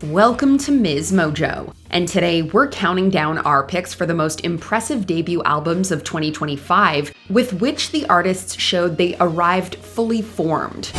Welcome to MsMojo, and today we're counting down our picks for the most impressive debut albums of 2025, with which the artists showed they arrived fully formed.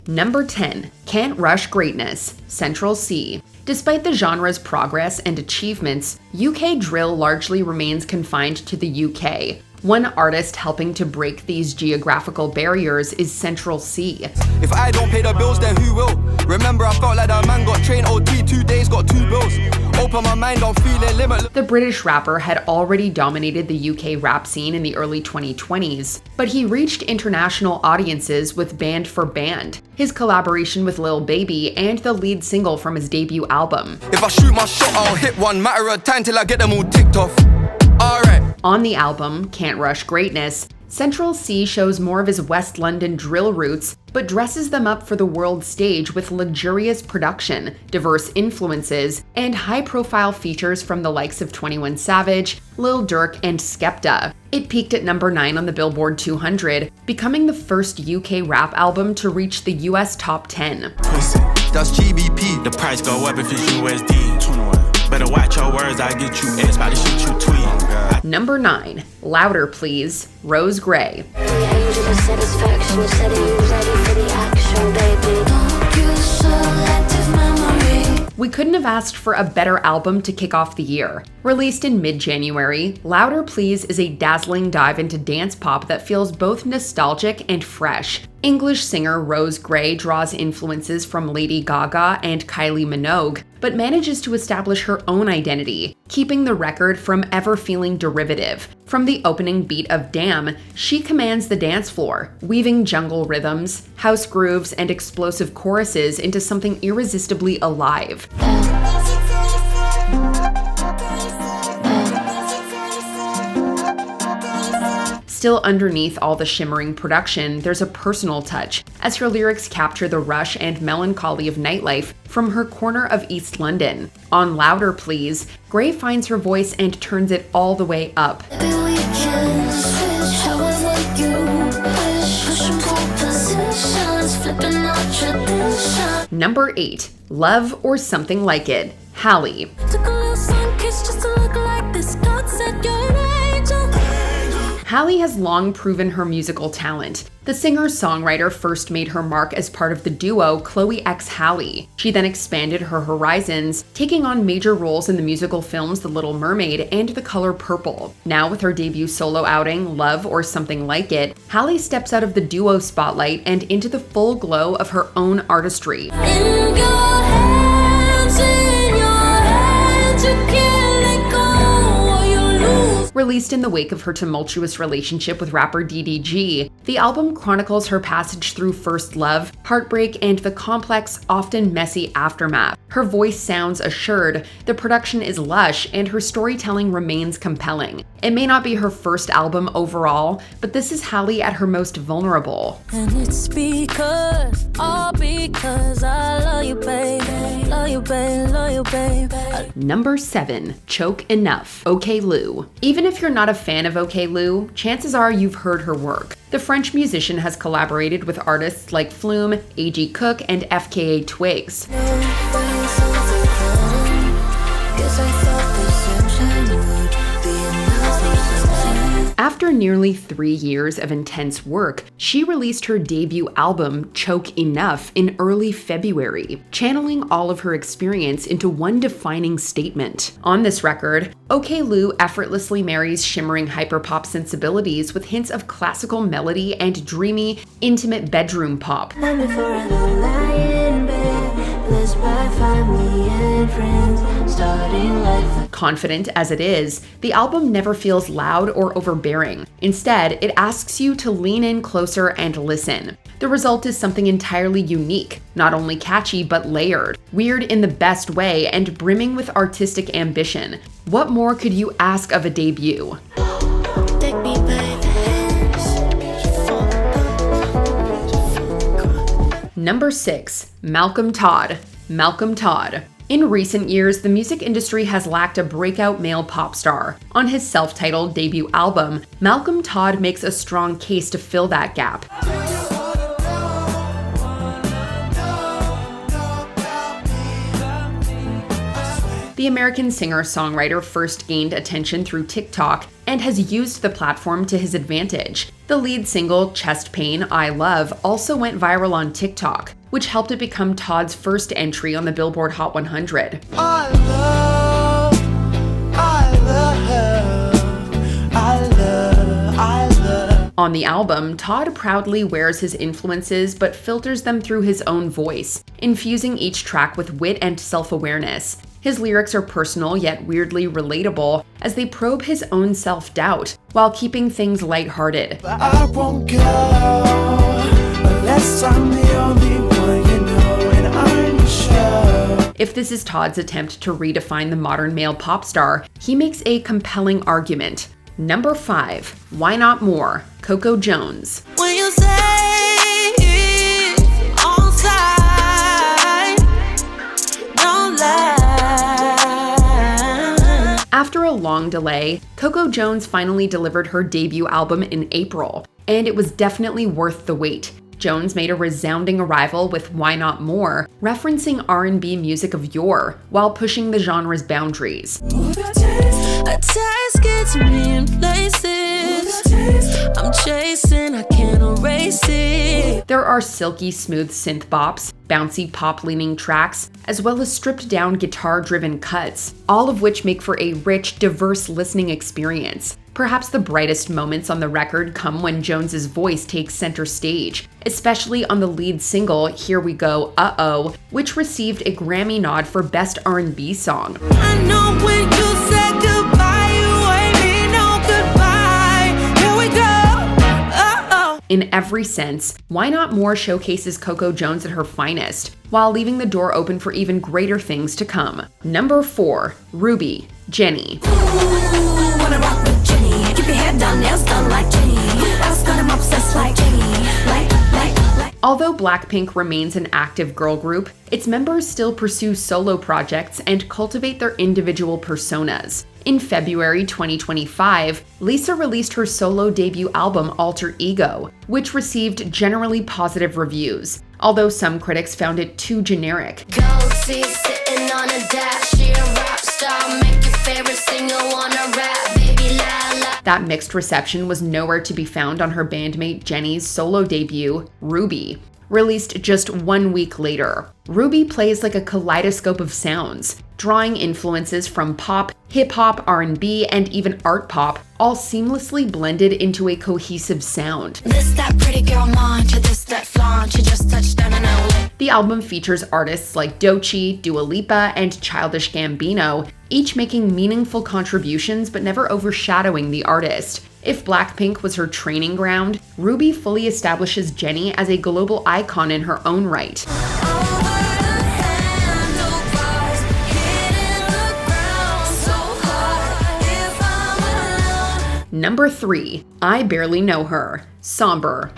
Number 10. Can't Rush Greatness, Central C. Despite the genre's progress and achievements, UK drill largely remains confined to the UK. One artist helping to break these geographical barriers is Central C. If I don't pay the bills, then who will? Remember, I felt like that man got trained OT, 2 days, got 2 bills. Open my mind, I'm feeling limitless. The British rapper had already dominated the UK rap scene in the early 2020s, but he reached international audiences with Band for Band, his collaboration with Lil Baby, and the lead single from his debut album. If I shoot my shot, I'll hit one, matter of time till I get them all ticked off. Alright. On the album, Can't Rush Greatness, Central C shows more of his West London drill roots, but dresses them up for the world stage with luxurious production, diverse influences, and high-profile features from the likes of 21 Savage, Lil Durk, and Skepta. It peaked at number 9 on the Billboard 200, becoming the first UK rap album to reach the US top 10. That's GBP. The price go up if it's USD. 21. Better watch your words, I get you X by the shit you tweet. Number 9. Louder Please, Rose Gray. We couldn't have asked for a better album to kick off the year. Released in mid-January, Louder Please is a dazzling dive into dance pop that feels both nostalgic and fresh. English singer Rose Gray draws influences from Lady Gaga and Kylie Minogue, but manages to establish her own identity, keeping the record from ever feeling derivative. From the opening beat of Damn, she commands the dance floor, weaving jungle rhythms, house grooves, and explosive choruses into something irresistibly alive. Still underneath all the shimmering production, there's a personal touch, as her lyrics capture the rush and melancholy of nightlife from her corner of East London. On Louder Please, Gray finds her voice and turns it all the way up. Number 8. Love or Something Like It, Halle. Halle has long proven her musical talent. The singer-songwriter first made her mark as part of the duo Chloe x Halle. She then expanded her horizons, taking on major roles in the musical films The Little Mermaid and The Color Purple. Now with her debut solo outing, Love or Something Like It, Halle steps out of the duo spotlight and into the full glow of her own artistry. Released in the wake of her tumultuous relationship with rapper DDG, the album chronicles her passage through first love, heartbreak, and the complex, often messy aftermath. Her voice sounds assured, the production is lush, and her storytelling remains compelling. It may not be her first album overall, but this is Halle at her most vulnerable. And it's because I love you, babe. Love you, babe, love you, babe. Number 7. Choke Enough, Oklou. Even if you're not a fan of Oklou, chances are you've heard her work. The French musician has collaborated with artists like Flume, A.G. Cook, and FKA Twigs. After nearly 3 years of intense work, she released her debut album, Choke Enough, in early February, channeling all of her experience into one defining statement. On this record, Oklou effortlessly marries shimmering hyperpop sensibilities with hints of classical melody and dreamy, intimate bedroom pop. Confident as it is, the album never feels loud or overbearing. Instead, it asks you to lean in closer and listen. The result is something entirely unique, not only catchy but layered, weird in the best way, and brimming with artistic ambition. What more could you ask of a debut? Number 6. Malcolm Todd. Malcolm Todd. In recent years, the music industry has lacked a breakout male pop star. On his self-titled debut album, Malcolm Todd makes a strong case to fill that gap. The American singer-songwriter first gained attention through TikTok and has used the platform to his advantage. The lead single, Chest Pain, I Love, also went viral on TikTok, which helped it become Todd's first entry on the Billboard Hot 100. On the album, Todd proudly wears his influences but filters them through his own voice, infusing each track with wit and self-awareness. His lyrics are personal yet weirdly relatable as they probe his own self-doubt while keeping things lighthearted. I won't go unless I'm the only one you know, and I'm sure. If this is Todd's attempt to redefine the modern male pop star, he makes a compelling argument. Number 5, Why Not More? Coco Jones. When you say it's on side, don't lie. After a long delay, Coco Jones finally delivered her debut album in April, and it was definitely worth the wait. Jones made a resounding arrival with Why Not More, referencing R&B music of yore, while pushing the genre's boundaries. A taste gets me in places I'm chasing, I can't erase it. There are silky smooth synth bops, bouncy pop-leaning tracks, as well as stripped-down guitar-driven cuts, all of which make for a rich, diverse listening experience. Perhaps the brightest moments on the record come when Jones's voice takes center stage, especially on the lead single, Here We Go, Uh-Oh, which received a Grammy nod for Best R&B Song. I know when you said goodbye, you ain't mean no goodbye. Here we go, uh-oh. In every sense, Why Not More showcases Coco Jones at her finest, while leaving the door open for even greater things to come. Number 4, Ruby, Jennie. Ooh, wanna rock with Jennie. Keep your head down, nails done like Jennie. That's got 'em obsessed like Jennie. Like. Although Blackpink remains an active girl group, its members still pursue solo projects and cultivate their individual personas. In February 2025, Lisa released her solo debut album Alter Ego, which received generally positive reviews, although some critics found it too generic. Goatee sitting on a dash, she a rock star, make your favorite singer wanna rap, baby la la. That mixed reception was nowhere to be found on her bandmate Jennie's solo debut, Ruby, released just 1 week later. Ruby plays like a kaleidoscope of sounds, drawing influences from pop, hip-hop, R&B, and even art pop, all seamlessly blended into a cohesive sound. This that pretty girl mantra, this that flaunt, you just touched down an outlet. The album features artists like Doechii, Dua Lipa, and Childish Gambino, each making meaningful contributions but never overshadowing the artist. If Blackpink was her training ground, Ruby fully establishes Jennie as a global icon in her own right. Number 3, I Barely Know Her, Sombr.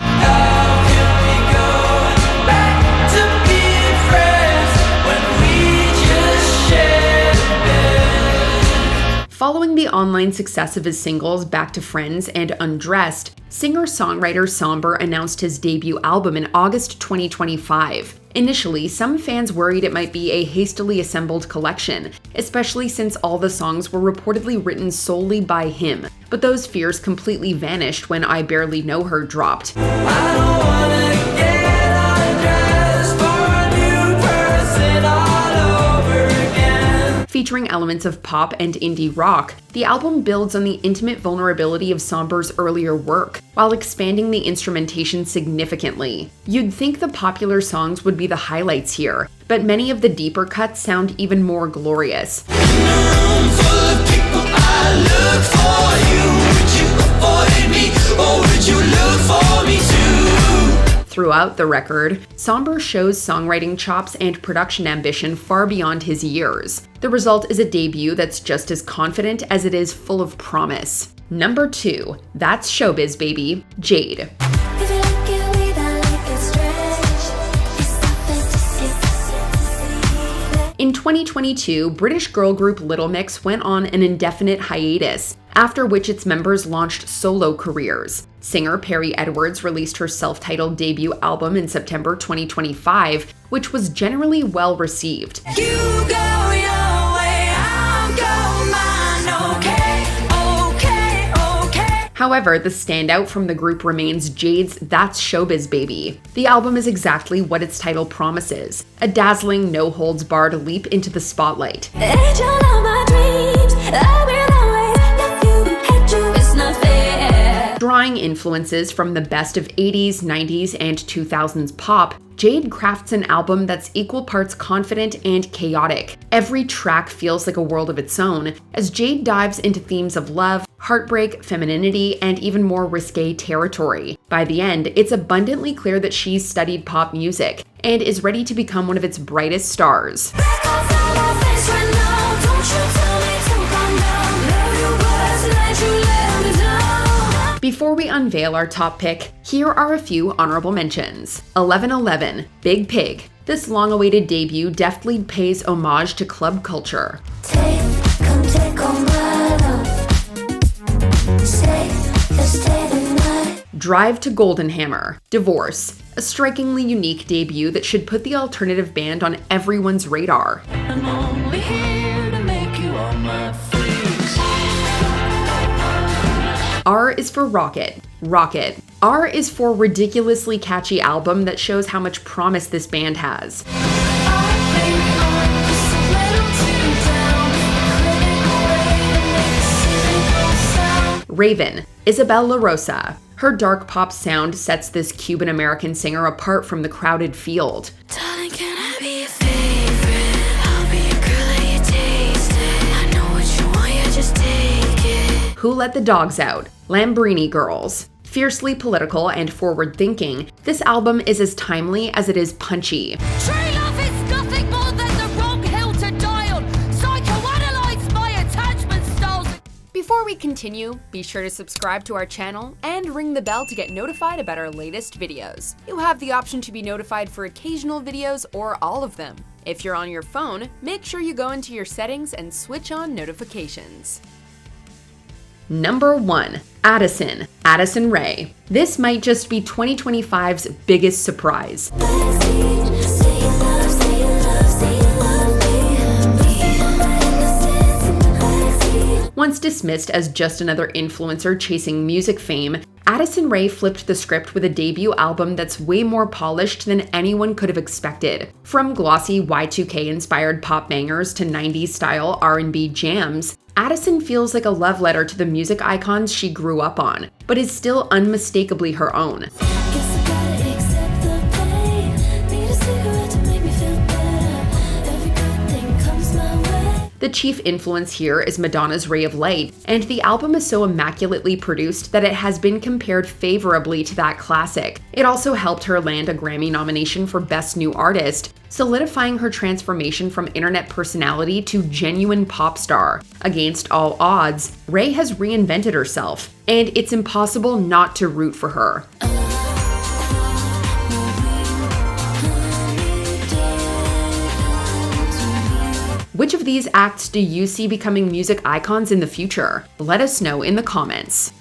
Following the online success of his singles Back to Friends and Undressed, singer-songwriter Sombr announced his debut album in August 2025. Initially, some fans worried it might be a hastily assembled collection, especially since all the songs were reportedly written solely by him. But those fears completely vanished when I Barely Know Her dropped. I don't wanna get undressed for a new person all over again. Featuring elements of pop and indie rock, the album builds on the intimate vulnerability of Sombr's earlier work, while expanding the instrumentation significantly. You'd think the popular songs would be the highlights here, but many of the deeper cuts sound even more glorious. Throughout the record, Sombr shows songwriting chops and production ambition far beyond his years. The result is a debut that's just as confident as it is full of promise. Number 2, That's Showbiz Baby, Jade. In 2022, British girl group Little Mix went on an indefinite hiatus, after which its members launched solo careers. Singer Perry Edwards released her self-titled debut album in September 2025, which was generally well received. You go your way, I'll go mine, okay. However, the standout from the group remains Jade's That's Showbiz Baby. The album is exactly what its title promises, a dazzling, no-holds-barred leap into the spotlight. Angel of my dreams, I will always love you, hate you, it's not fair. Drawing influences from the best of 80s, 90s, and 2000s pop, Jade crafts an album that's equal parts confident and chaotic. Every track feels like a world of its own, as Jade dives into themes of love, heartbreak, femininity, and even more risque territory. By the end, it's abundantly clear that she's studied pop music and is ready to become one of its brightest stars. Before we unveil our top pick, here are a few honorable mentions. 11:11, Big Pig. This long-awaited debut deftly pays homage to club culture. Drive to Golden Hammer, Divorce. A strikingly unique debut that should put the alternative band on everyone's radar. I'm only here to make you all my freaks. R is for Rocket. Rocket. R is for ridiculously catchy album that shows how much promise this band has. Raven. Isabel La Rosa. Her dark pop sound sets this Cuban-American singer apart from the crowded field. Darling, can I be your favorite? I'll be a girl that you tasted. I know what you want, you just take it. Who Let the Dogs Out? Lambrini Girls. Fiercely political and forward-thinking, this album is as timely as it is punchy. True love is nothing more than the wrong hill to die on. Psychoanalyze my attachment styles. Before we continue, be sure to subscribe to our channel and ring the bell to get notified about our latest videos. You have the option to be notified for occasional videos or all of them. If you're on your phone, make sure you go into your settings and switch on notifications. Number 1. Addison Rae. This might just be 2025's biggest surprise. Once dismissed as just another influencer chasing music fame, Addison Rae flipped the script with a debut album that's way more polished than anyone could have expected. From glossy Y2K-inspired pop bangers to 90s-style R&B jams, Addison feels like a love letter to the music icons she grew up on, but is still unmistakably her own. The chief influence here is Madonna's Ray of Light, and the album is so immaculately produced that it has been compared favorably to that classic. It also helped her land a Grammy nomination for Best New Artist, solidifying her transformation from internet personality to genuine pop star. Against all odds, Rae has reinvented herself, and it's impossible not to root for her. Which of these acts do you see becoming music icons in the future? Let us know in the comments.